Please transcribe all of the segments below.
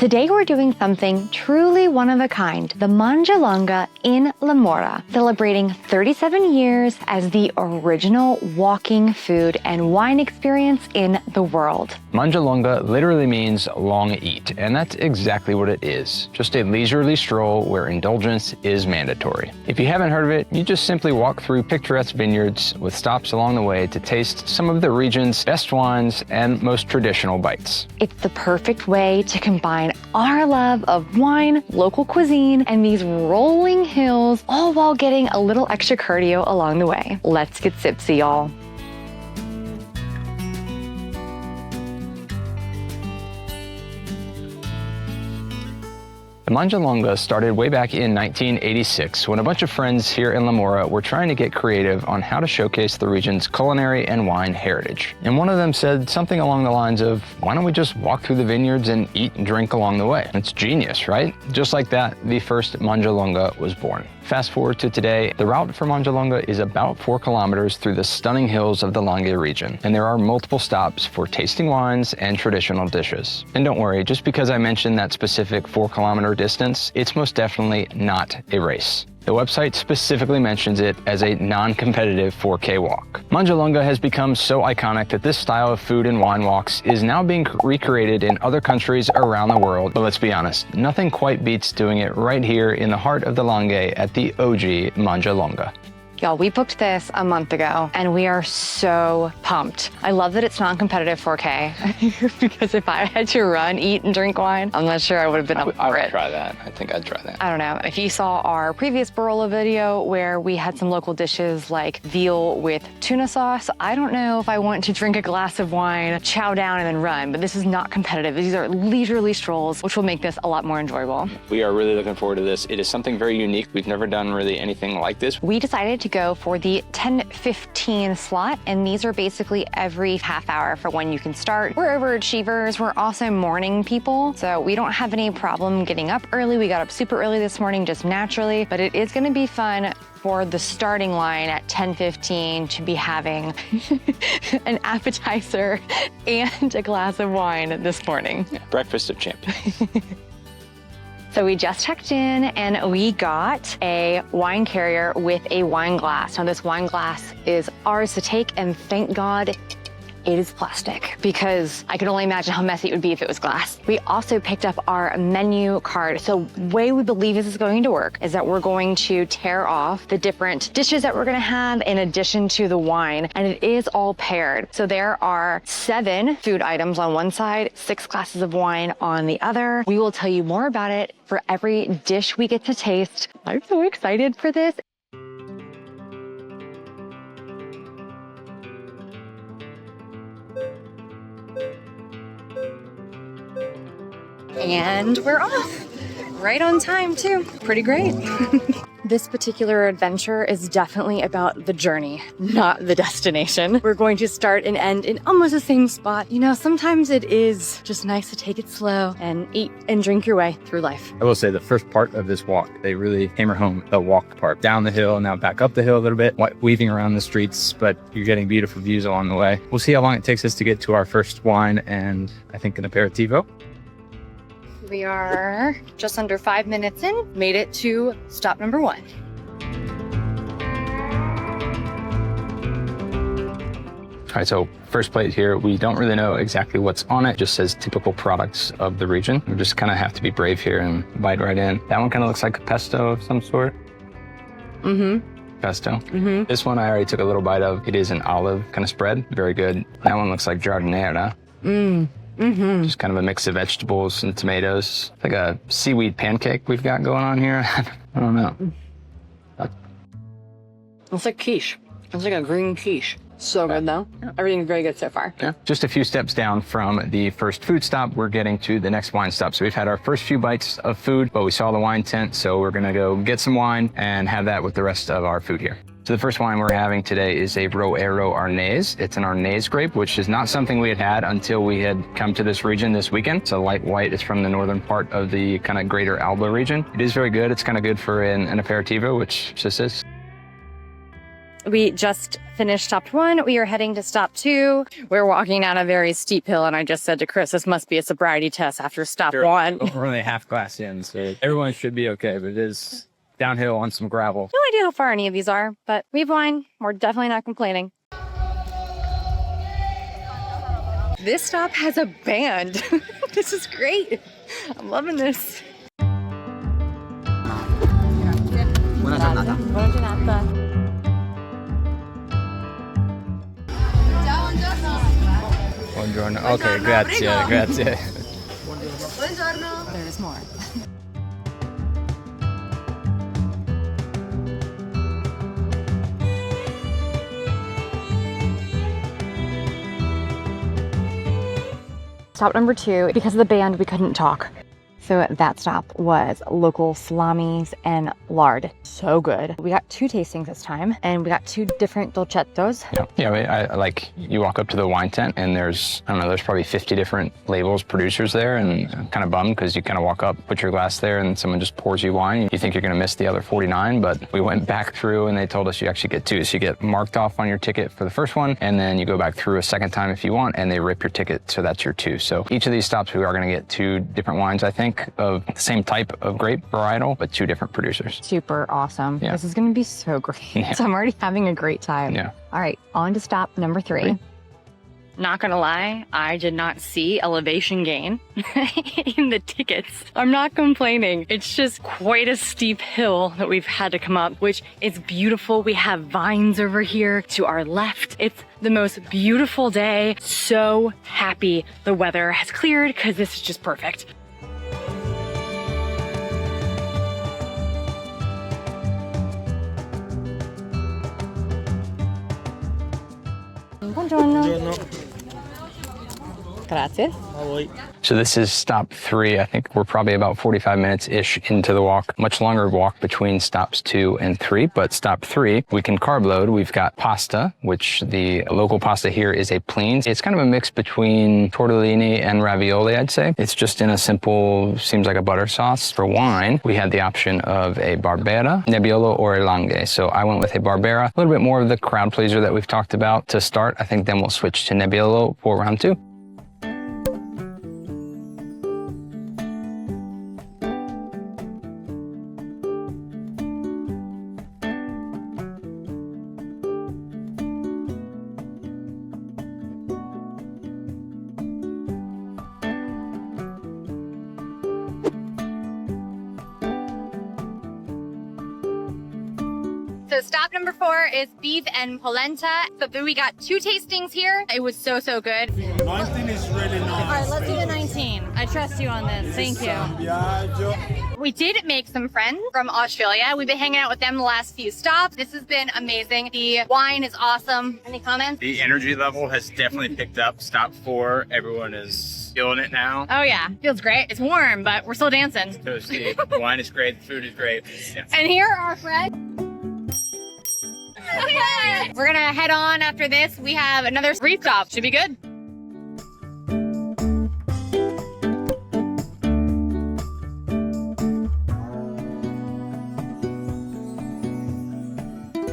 Today we're doing something truly one of a kind, the Mangialonga in Morra, celebrating 37 years as the original walking food and wine experience in the world. Mangialonga literally means long eat, and that's exactly what it is. Just a leisurely stroll where indulgence is mandatory. If you haven't heard of it, you just simply walk through picturesque vineyards with stops along the way to taste some of the region's best wines and most traditional bites. It's the perfect way to combine our love of wine, local cuisine, and these rolling hills, all while getting a little extra cardio along the way. Let's get tipsy, y'all. The Mangialonga started way back in 1986 when a bunch of friends here in Morra were trying to get creative on how to showcase the region's culinary and wine heritage. And one of them said something along the lines of, why don't we just walk through the vineyards and eat and drink along the way? It's genius, right? Just like that, the first Mangialonga was born. Fast forward to today, the route for Mangialonga is about 4 kilometers through the stunning hills of the Langhe region, and there are multiple stops for tasting wines and traditional dishes. And don't worry, just because I mentioned that specific 4-kilometer distance, it's most definitely not a race. The website specifically mentions it as a non-competitive 4K walk. Mangialonga has become so iconic that this style of food and wine walks is now being recreated in other countries around the world. But let's be honest, nothing quite beats doing it right here in the heart of the Langhe at the OG Mangialonga. Y'all, we booked this a month ago and we are so pumped. I love that it's non-competitive 4K because if I had to run, eat, and drink wine, I'm not sure I would have been up for it. I would try that. I think I'd try that. I don't know. If you saw our previous Barolo video where we had some local dishes like veal with tuna sauce, I don't know if I want to drink a glass of wine, chow down, and then run, but this is not competitive. These are leisurely strolls, which will make this a lot more enjoyable. We are really looking forward to this. It is something very unique. We've never done really anything like this. We decided to go for the 10:15 slot, and these are basically every half hour for when you can start. We're overachievers. We're also morning people, so we don't have any problem getting up early. We got up super early this morning just naturally, but it is going to be fun for the starting line at 10:15 to be having an appetizer and a glass of wine this morning. Yeah, breakfast of champions. So we just checked in and we got a wine carrier with a wine glass. Now this wine glass is ours to take, and thank God it is plastic because I can only imagine how messy it would be if it was glass. We also picked up our menu card. So the way we believe this is going to work is that we're going to tear off the different dishes that we're gonna have in addition to the wine, and it is all paired. So there are 7 food items on one side, 6 glasses of wine on the other. We will tell you more about it for every dish we get to taste. I'm so excited for this. And we're off. Right on time, too. Pretty great. This particular adventure is definitely about the journey, not the destination. We're going to start and end in almost the same spot. You know, sometimes it is just nice to take it slow and eat and drink your way through life. I will say the first part of this walk, they really hammer home the walk part. Down the hill, now back up the hill a little bit, weaving around the streets, but you're getting beautiful views along the way. We'll see how long it takes us to get to our first wine and I think an aperitivo. We are just under 5 minutes in, made it to stop number 1. All right, so first plate here, we don't really know exactly what's on it. It just says typical products of the region. We just kind of have to be brave here and bite right in. That one kind of looks like a pesto of some sort. Pesto. This one I already took a little bite of. It is an olive kind of spread, very good. That one looks like giardiniera. Just kind of a mix of vegetables and tomatoes. It's like a seaweed pancake we've got going on here. I don't know. It's like quiche. It's like a green quiche. So good though. Everything's very good so far. Yeah. Just a few steps down from the first food stop, we're getting to the next wine stop. So we've had our first few bites of food, but we saw the wine tent, so we're gonna go get some wine and have that with the rest of our food here. So the first wine we're having today is a Roero Arneis. It's an Arneis grape, which is not something we had had until we had come to this region this weekend. It's a light white. It's from the northern part of the kind of greater Alba region. It is very good. It's kind of good for an aperitivo, which this is. We just finished stop 1. We are heading to stop 2. We're walking down a very steep hill, and I just said to Chris, this must be a sobriety test after stop 1. We're only half glass in, so everyone should be okay, but it is downhill on some gravel. No idea how far any of these are, but we have wine. We're definitely not complaining. This stop has a band. This is great. I'm loving this. Buona giornata. Buona giornata. Buongiorno. Okay, grazie, grazie. Buongiorno. There's more. Stop number 2, because of the band, we couldn't talk. So that stop was local salamis and lard. So good. We got 2 tastings this time, and we got 2 different dolcettos. Yeah, I like, you walk up to the wine tent and there's, I don't know, there's probably 50 different labels, producers there, and I'm kind of bummed because you kind of walk up, put your glass there, and someone just pours you wine. You think you're gonna miss the other 49, but we went back through and they told us you actually get 2. So you get marked off on your ticket for the first one, and then you go back through a second time if you want, and they rip your ticket, so that's your 2. So each of these stops, we are gonna get 2 different wines, I think, of the same type of grape varietal, but 2 different producers. Super awesome. Yeah. This is gonna be so great. Yeah. So I'm already having a great time. Yeah. All right, on to stop number 3. Not gonna lie, I did not see elevation gain in the tickets. I'm not complaining. It's just quite a steep hill that we've had to come up, which is beautiful. We have vines over here to our left. It's the most beautiful day. So happy the weather has cleared because this is just perfect. Buongiorno. Grazie. So this is stop 3. I think we're probably about 45 minutes-ish into the walk. Much longer walk between stops 2 and 3, but stop 3, we can carb load. We've got pasta, which the local pasta here is a plain. It's kind of a mix between tortellini and ravioli, I'd say. It's just in a simple, seems like a butter sauce. For wine, we had the option of a Barbera, Nebbiolo, or a Langhe. So I went with a Barbera, a little bit more of the crowd pleaser that we've talked about to start. I think then we'll switch to Nebbiolo for round 2. So stop number 4 is beef and polenta. So we got 2 tastings here. It was so good. 19 is really nice. All right, let's do the 19. I trust you on this. Thank you. We did make some friends from Australia. We've been hanging out with them the last few stops. This has been amazing. The wine is awesome. Any comments? The energy level has definitely picked up. Stop 4, everyone is feeling it now. Oh yeah, feels great. It's warm, but we're still dancing. Toasty. The wine is great, the food is great. Yeah. And here are our friends. Okay. We're gonna head on after this. We have another 3 stop. Should be good.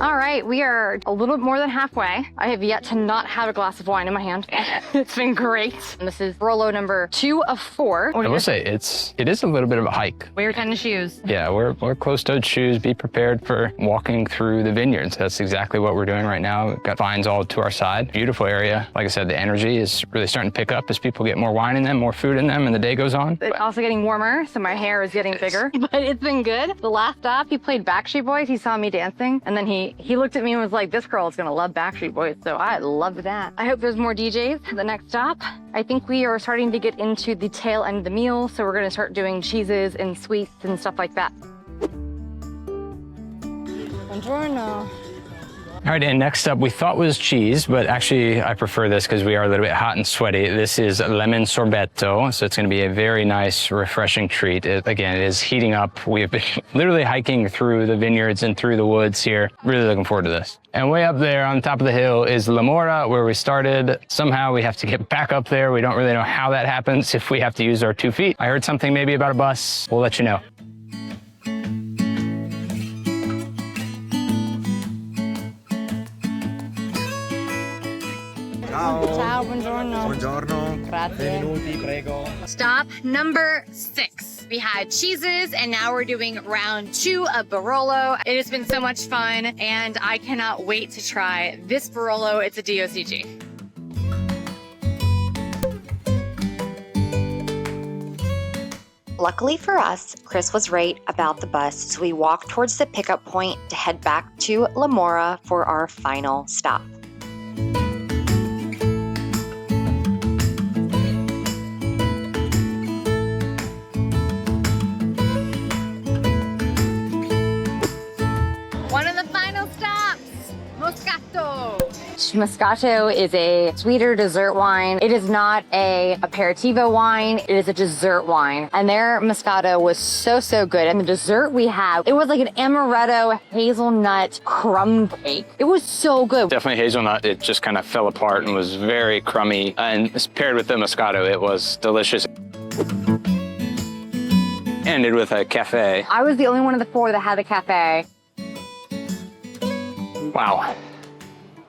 All right, we are a little more than halfway. I have yet to not have a glass of wine in my hand. It's been great. And this is Barolo number 2 of 4. I will say it is a little bit of a hike. Weird kind of shoes. Yeah, we're closed-toed shoes. Be prepared for walking through the vineyards. That's exactly what we're doing right now. We've got vines all to our side. Beautiful area. Like I said, the energy is really starting to pick up as people get more wine in them, more food in them, and the day goes on. It's also getting warmer, so my hair is getting bigger. But it's been good. The last stop, he played Backstreet Boys. He saw me dancing, and then he looked at me and was like, this girl is gonna love Backstreet Boys. So I loved that. I hope there's more DJs at the next stop. I think we are starting to get into the tail end of the meal, so we're gonna start doing cheeses and sweets and stuff like that. Buongiorno. All right, and next up we thought was cheese, but actually I prefer this because we are a little bit hot and sweaty. This is lemon sorbetto, so it's going to be a very nice, refreshing treat. Again, it is heating up. We have been literally hiking through the vineyards and through the woods here. Really looking forward to this. And way up there on top of the hill is La Morra, where we started. Somehow we have to get back up there. We don't really know how that happens, if we have to use our 2 feet. I heard something maybe about a bus. We'll let you know. Buongiorno. Grazie. Benvenuti, prego. Stop number 6. We had cheeses and now we're doing round 2 of Barolo. It has been so much fun and I cannot wait to try this Barolo. It's a DOCG. Luckily for us, Chris was right about the bus, so we walked towards the pickup point to head back to La Morra for our final stop. One of the final stops, Moscato. Moscato is a sweeter dessert wine. It is not a Aperitivo wine. It is a dessert wine. And their Moscato was so, so good. And the dessert we had, it was like an amaretto hazelnut crumb cake. It was so good. Definitely hazelnut. It just kind of fell apart and was very crummy. And paired with the Moscato, it was delicious. Ended with a cafe. I was the only one of the 4 that had the cafe. Wow.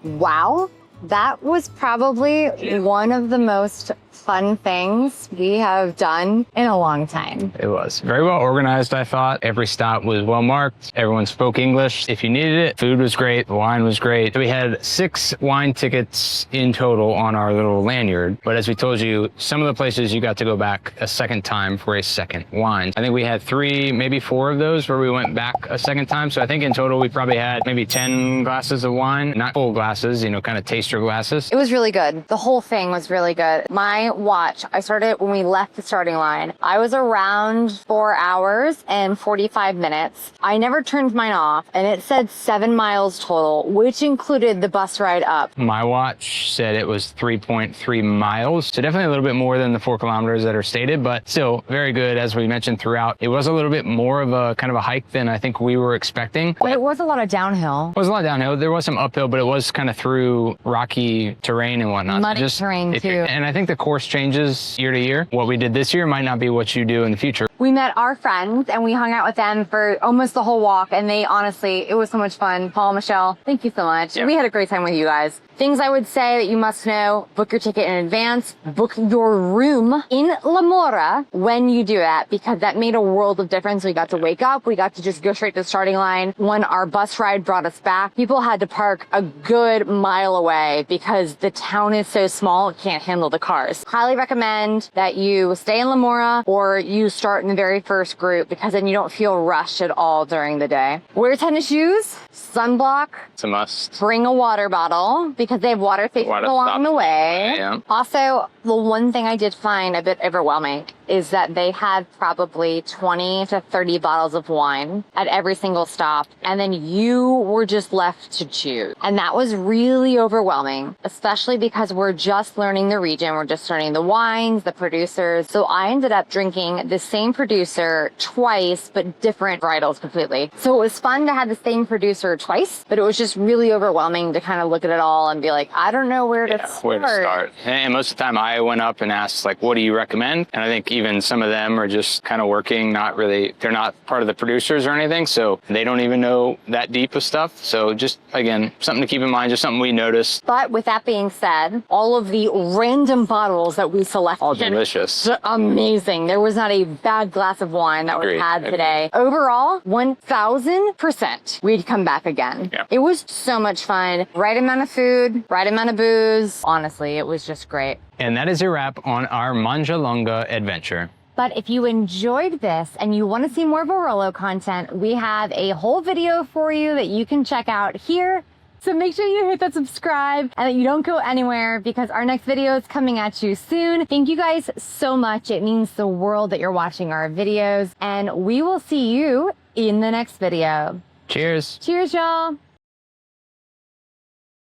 Wow, that was probably one of the most fun things we have done in a long time. It was very well organized, I thought. Every stop was well marked. Everyone spoke English if you needed it. Food was great. The wine was great. We had 6 wine tickets in total on our little lanyard. But as we told you, some of the places you got to go back a second time for a second wine. I think we had 3, maybe 4 of those where we went back a second time. So I think in total we probably had maybe 10 glasses of wine, not full glasses, you know, kind of taster glasses. It was really good. The whole thing was really good. My watch, I started when we left the starting line. I was around 4 hours and 45 minutes. I never turned mine off and it said 7 miles total, which included the bus ride up. My watch said it was 3.3 miles. So definitely a little bit more than the 4 kilometers that are stated, but still very good. As we mentioned throughout, it was a little bit more of a kind of a hike than I think we were expecting. But it was a lot of downhill. It was a lot downhill. There was some uphill, but it was kind of through rocky terrain and whatnot. Muddy terrain too. And I think the course changes year to year. What we did this year might not be what you do in the future. We met our friends and we hung out with them for almost the whole walk. And they honestly, it was so much fun. Paul, Michelle, thank you so much. Yep. We had a great time with you guys. Things I would say that you must know: book your ticket in advance, book your room in La Morra when you do that, because that made a world of difference. We got to wake up, we got to just go straight to the starting line. When our bus ride brought us back, people had to park a good mile away because the town is so small, it can't handle the cars. Highly recommend that you stay in La Morra or you start in the very first group, because then you don't feel rushed at all during the day. Wear tennis shoes, sunblock, It's a must. bring a water bottle because they have water stations along the way. Yeah. Also, the one thing I did find a bit overwhelming is that they had probably 20 to 30 bottles of wine at every single stop, and then you were just left to choose. And that was really overwhelming, especially because we're just learning the region. We're just learning the wines, the producers. So I ended up drinking the same producer twice, but different varietals completely. So it was fun to have the same producer twice, but it was just really overwhelming to kind of look at it all and be like, I don't know where to start. And most of the time I went up and asked, like, what do you recommend? And I think even some of them are just kind of working, not really, they're not part of the producers or anything, so they don't even know that deep of stuff. So just, again, something to keep in mind, just something we noticed. But with that being said, all of the random bottles that we selected, All delicious. amazing. There was not a bad glass of wine that was had today. Overall, 1000% we'd come back again. Yeah. It was so much fun. Right amount of food, right amount of booze. Honestly, it was just great. And that is a wrap on our Mangialonga adventure. But if you enjoyed this and you want to see more Barolo content, we have a whole video for you that you can check out here. So make sure you hit that subscribe and that you don't go anywhere, because our next video is coming at you soon. Thank you guys so much. It means the world that you're watching our videos, and we will see you in the next video. Cheers. Cheers, y'all.